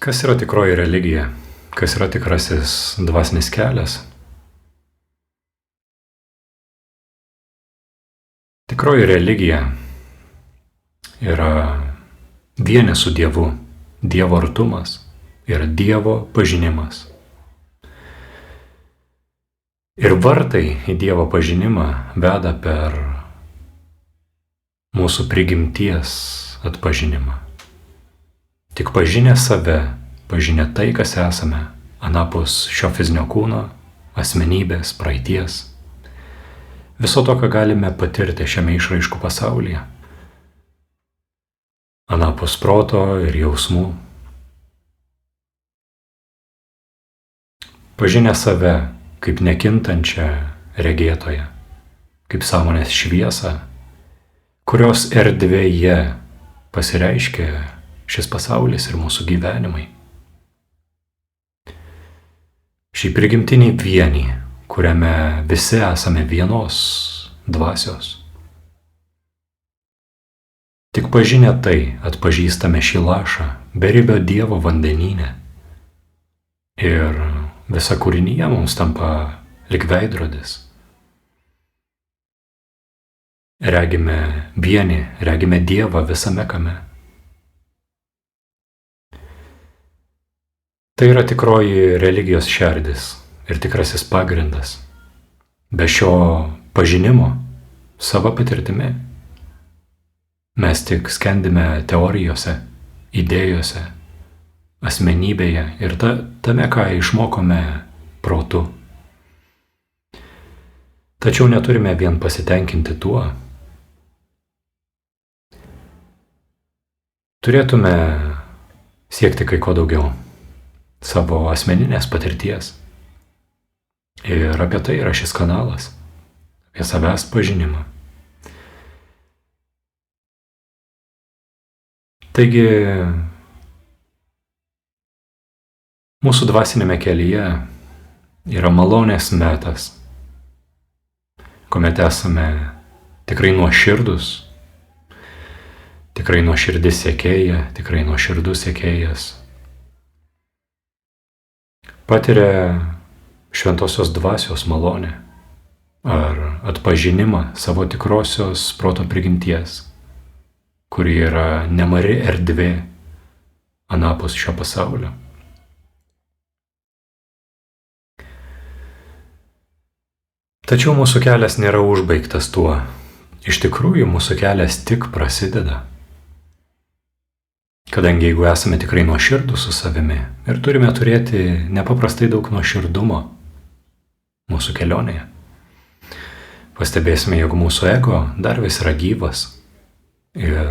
Kas yra tikroji religija? Kas yra tikrasis dvasinis kelias? Tikroji religija yra vienis su Dievu, Dievo artumas ir Dievo pažinimas. Ir vartai į Dievo pažinimą veda per mūsų prigimties atpažinimą. Tik pažinę save, pažinę tai, kas esame, anapus šio fizinio kūno, asmenybės, praeities, viso to, ką galime patirti šiame išraiškų pasaulyje, anapus proto ir jausmų. Pažinę save kaip nekintančią regėtoją, kaip sąmonės šviesą, kurios erdvėje pasireiškia šis pasaulis ir mūsų gyvenimai. Šį prigimtinį vienį, kuriame visi esame vienos dvasios. Tik pažinę tai atpažįstame šį lašą beribio Dievo vandenyne. Ir visa kūrinyje mums tampa lyg veidrodis. Regime vienį, regime Dievą visame kame. Tai yra tikroji religijos šerdis ir tikrasis pagrindas. Be šio pažinimo savo patirtimi mes tik skendime teorijose, idėjose, asmenybėje ir tame, ką išmokome protu. Tačiau neturime vien pasitenkinti tuo. Turėtume siekti kai ko daugiau, savo asmeninės patirties. Ir apie tai yra šis kanalas, apie savęs pažinimą. Taigi, mūsų dvasinėme kelyje yra malonės metas, kuomet esame tikrai nuoširdus, tikrai nuoširdi sekėja, tikrai nuoširdus sekėjas. Patiria šventosios dvasios malonę ar atpažinimą savo tikrosios proto prigimties, kuri yra nemari erdvė anapus šio pasaulio. Tačiau mūsų kelias nėra užbaigtas tuo. Iš tikrųjų, mūsų kelias tik prasideda. Kadangi jeigu esame tikrai nuoširdūs su savimi ir turime turėti nepaprastai daug nuoširdumo mūsų kelionėje, pastebėsime, jog mūsų ego dar vis yra gyvas ir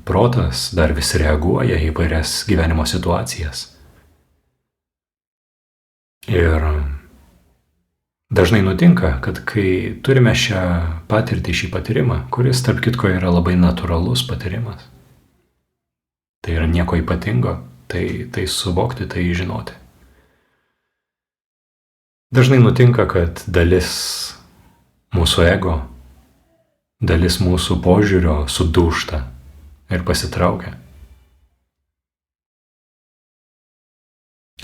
protas dar vis reaguoja į įvairias gyvenimo situacijas. Ir dažnai nutinka, kad kai turime šią patirtį, šį patyrimą, kuris tarp kitko yra labai natūralus patyrimas, tai yra nieko ypatingo, tai suvokti, tai žinoti. Dažnai nutinka, kad dalis mūsų ego, dalis mūsų požiūrio sudūžta ir pasitraukia.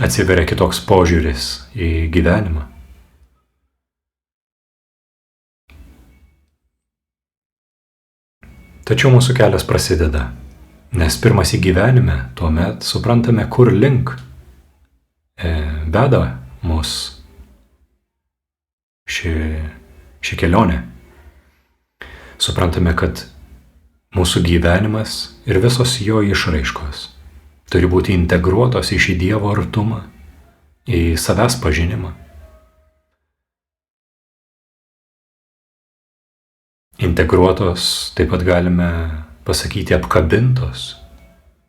Atsiveria kitoks požiūris į gyvenimą. Tačiau mūsų kelias prasideda. Nes pirmas į gyvenime, tuomet suprantame, kur link veda mus ši kelionė. Suprantame, kad mūsų gyvenimas ir visos jo išraiškos turi būti integruotos į šį Dievo artumą, į savęs pažinimą. Integruotos taip pat galime pasakyti apkabintos,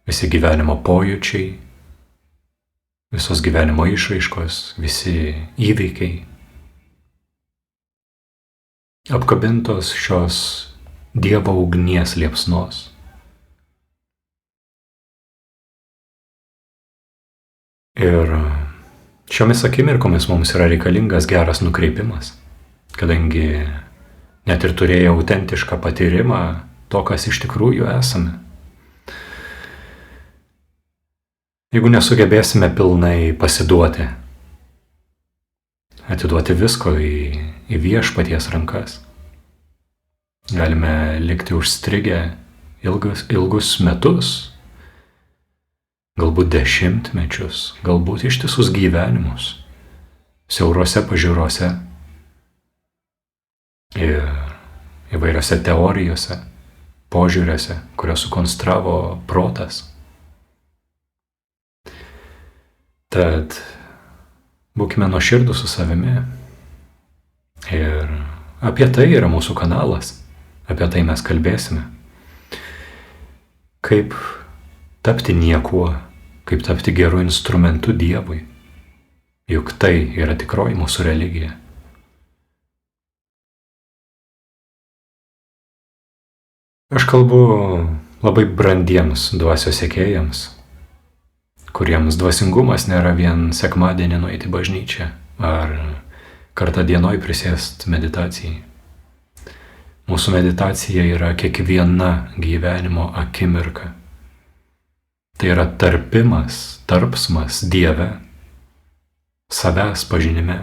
visi gyvenimo pojūčiai, visos gyvenimo išraiškos, visi įvykiai. Apkabintos šios Dievo ugnies liepsnos. Ir šiomis akimirkomis mums yra reikalingas geras nukreipimas, kadangi net ir turėję autentišką patyrimą to, kas iš tikrųjų esame. Jeigu nesugebėsime pilnai pasiduoti, atiduoti visko į viešpaties rankas, galime likti užstrigę ilgus metus, galbūt dešimtmečius, galbūt ištisus gyvenimus, siaurose pažiūrose ir įvairiose teorijose, požiūrėse, kurios sukonstravo protas. Tad būkime nuoširdūs su savimi. Ir apie tai yra mūsų kanalas, apie tai mes kalbėsime. Kaip tapti niekuo, kaip tapti geru instrumentu Dievui. Juk tai yra tikroji mūsų religija. Aš kalbu labai brandiems dvasios sekėjams, kuriems dvasingumas nėra vien sekmadienį nueiti į bažnyčią ar kartą dienoj prisėst meditacijai. Mūsų meditacija yra kiekviena gyvenimo akimirka. Tai yra tarpimas, tarpsmas Dieve, savęs pažinime.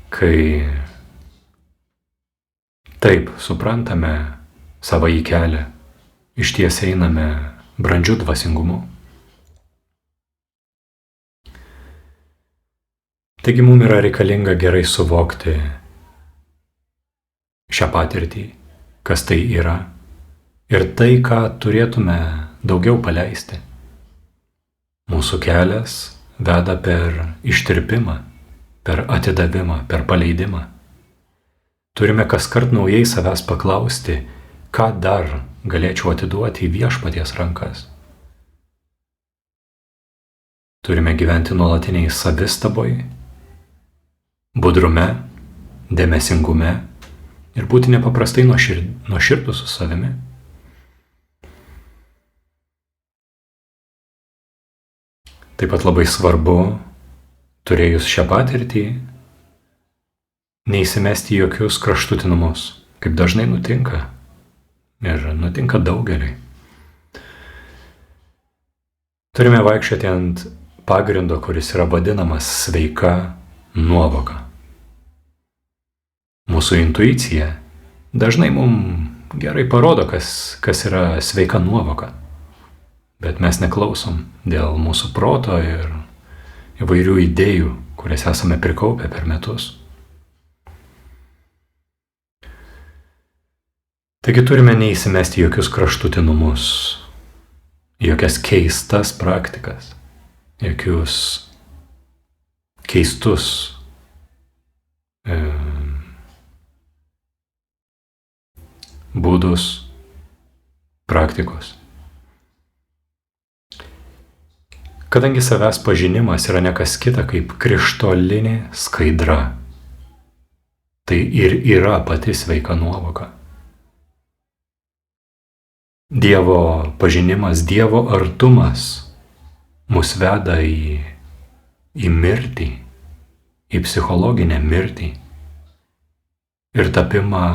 Kai taip suprantame savąjį kelią, išties einame brandžiu dvasingumu. Taigi mums yra reikalinga gerai suvokti šią patirtį, kas tai yra ir tai, ką turėtume daugiau paleisti. Mūsų kelias veda per ištirpimą, per atidavimą, per paleidimą. Turime kaskart naujai savęs paklausti, ką dar galėčiau atiduoti į viešpaties rankas. Turime gyventi nuolatiniai savistaboj, budrume, dėmesingume ir būti nepaprastai nuoširdūs su savimi. Taip pat labai svarbu, turėjus šią patirtį, neįsimesti į jokius kraštutinumus, kaip dažnai nutinka ir nutinka daugeliui. Turime vaikščioti ant pagrindo, kuris yra vadinamas sveika nuovoka. Mūsų intuicija dažnai mums gerai parodo, kas yra sveika nuovoka, bet mes neklausom dėl mūsų proto ir įvairių idėjų, kurias esame prikaupę per metus. Taigi turime neįsimesti jokius kraštutinumus, jokias keistas praktikas, jokius keistus būdus, praktikos. Kadangi savęs pažinimas yra ne kas kita kaip krištolinė skaidra, tai ir yra pati sveika nuovoka. Dievo pažinimas, Dievo artumas mus veda į mirtį, į psichologinę mirtį ir tapimą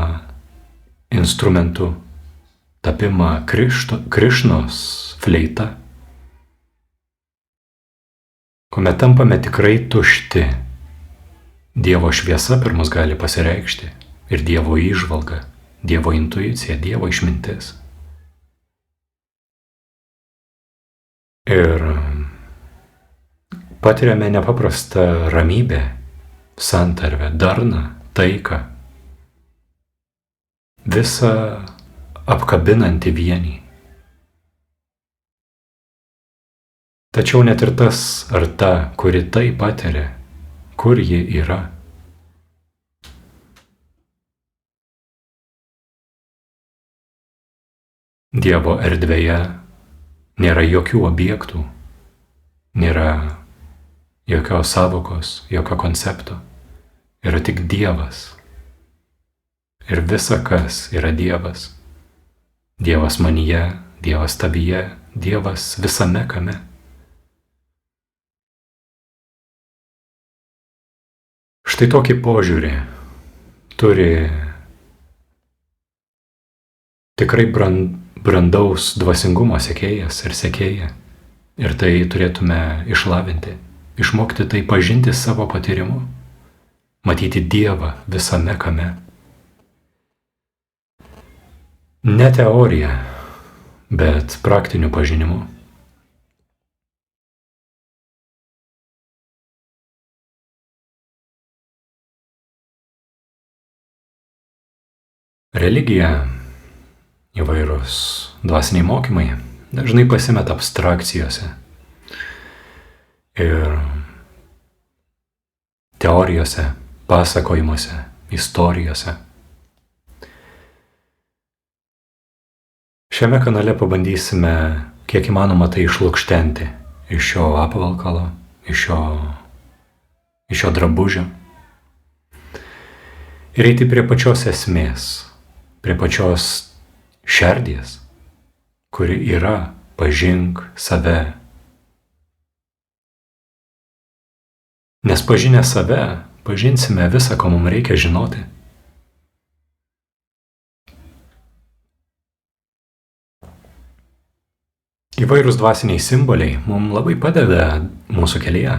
instrumentu, tapimą Krišnos fleita. Kuomet tampame tikrai tušti, Dievo šviesa per mus gali pasireikšti ir Dievo įžvalga, Dievo intuicija, Dievo išmintis. Ir patiriame nepaprastą ramybę, santarvę, darną, taiką, visą apkabinantį vienį. Tačiau net ir tas ar ta, kuri tai patiria, kur ji yra. Dievo erdvėje nėra jokių objektų, nėra jokios savokos, jokio koncepto. Yra tik Dievas. Ir visa, kas yra Dievas. Dievas manyje, Dievas tavyje, Dievas visame kame. Štai tokį požiūrį turi tikrai brandaus dvasingumo sekėjas ir sekėja. Ir tai turėtume išlavinti, išmokti tai pažinti savo patyrimu, matyti Dievą visame kame. Ne teorija, bet praktiniu pažinimu. Religija, įvairūs dvasiniai mokymai dažnai pasimeta abstrakcijose ir teorijose, pasakojimuose, istorijose. Šiame kanale pabandysime kiek įmanoma tai išlukštenti iš šio apvalkalo, iš šio drabužio ir eiti prie pačios esmės, prie pačios šerdies, kuri yra pažink save. Nes pažinę save, pažinsime visą, ko mums reikia žinoti. Įvairūs dvasiniai simboliai mums labai padeda mūsų kelyje.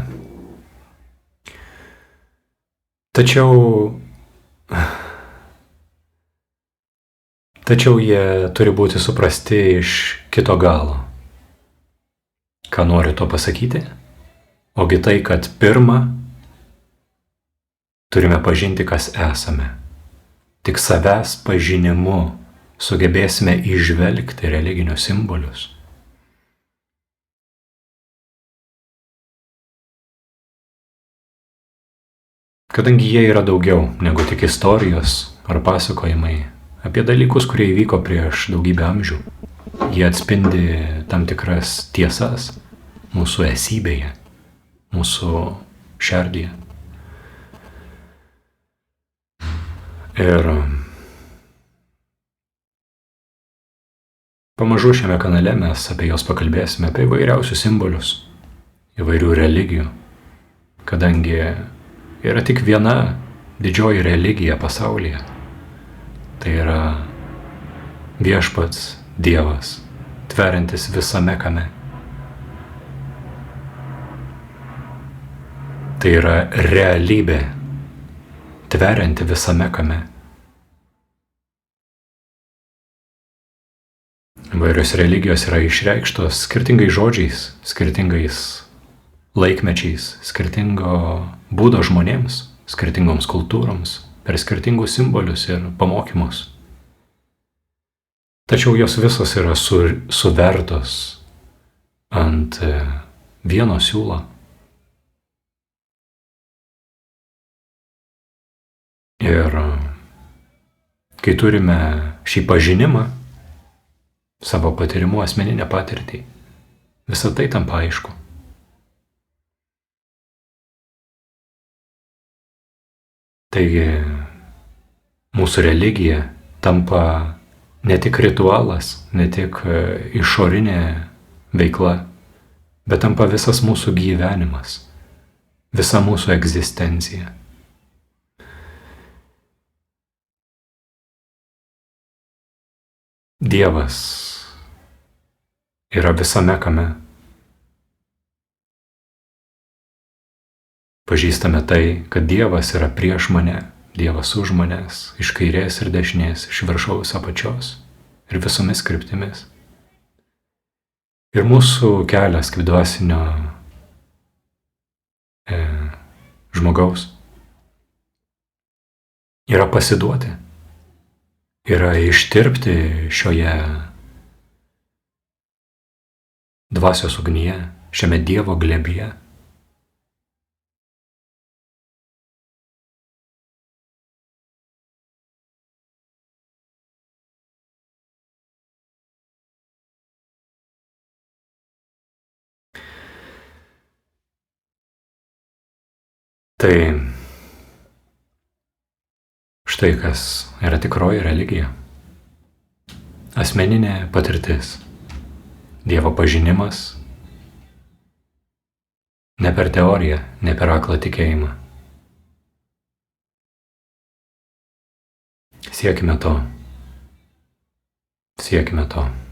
Tačiau jie turi būti suprasti iš kito galo. Ką noriu to pasakyti? Ogi tai, kad pirma, turime pažinti, kas esame. Tik savęs pažinimu sugebėsime įžvelgti religinius simbolius. Kadangi jie yra daugiau negu tik istorijos ar pasakojimai apie dalykus, kurie įvyko prieš daugybę amžių. Jie atspindi tam tikras tiesas mūsų esybėje, mūsų šerdyje. Ir pamažu šiame kanale mes apie juos pakalbėsime, apie įvairiausius simbolius, įvairių religijų, kadangi yra tik viena didžioji religija pasaulyje. Tai yra viešpats Dievas, tveriantis visame kame. Tai yra realybė, tverianti visame kame. Įvairios religijos yra išreikštos skirtingais žodžiais, skirtingais laikmečiais, skirtingo būdo žmonėms, skirtingoms kultūroms, per skirtingus simbolius ir pamokymus. Tačiau jos visos yra suvertos ant vieno siūlo. Ir kai turime šį pažinimą, savo patyrimu, asmeninę patirtį, visą tai tampa aišku. Taigi, mūsų religija tampa ne tik ritualas, ne tik išorinė veikla, bet tampa visas mūsų gyvenimas, visa mūsų egzistencija. Dievas yra visame kame. Pažįstame tai, kad Dievas yra prieš mane, Dievas už manęs, iš kairės ir dešinės, iš viršaus apačios ir visomis kryptimis. Ir mūsų kelias kaip dvasinio žmogaus yra pasiduoti, yra ištirpti šioje dvasios ugnyje, šiame Dievo glėbyje. Tai štai kas yra tikroji religija. Asmeninė patirtis, Dievo pažinimas, ne per teoriją, ne per aklą tikėjimą. Siekime to. Siekime to.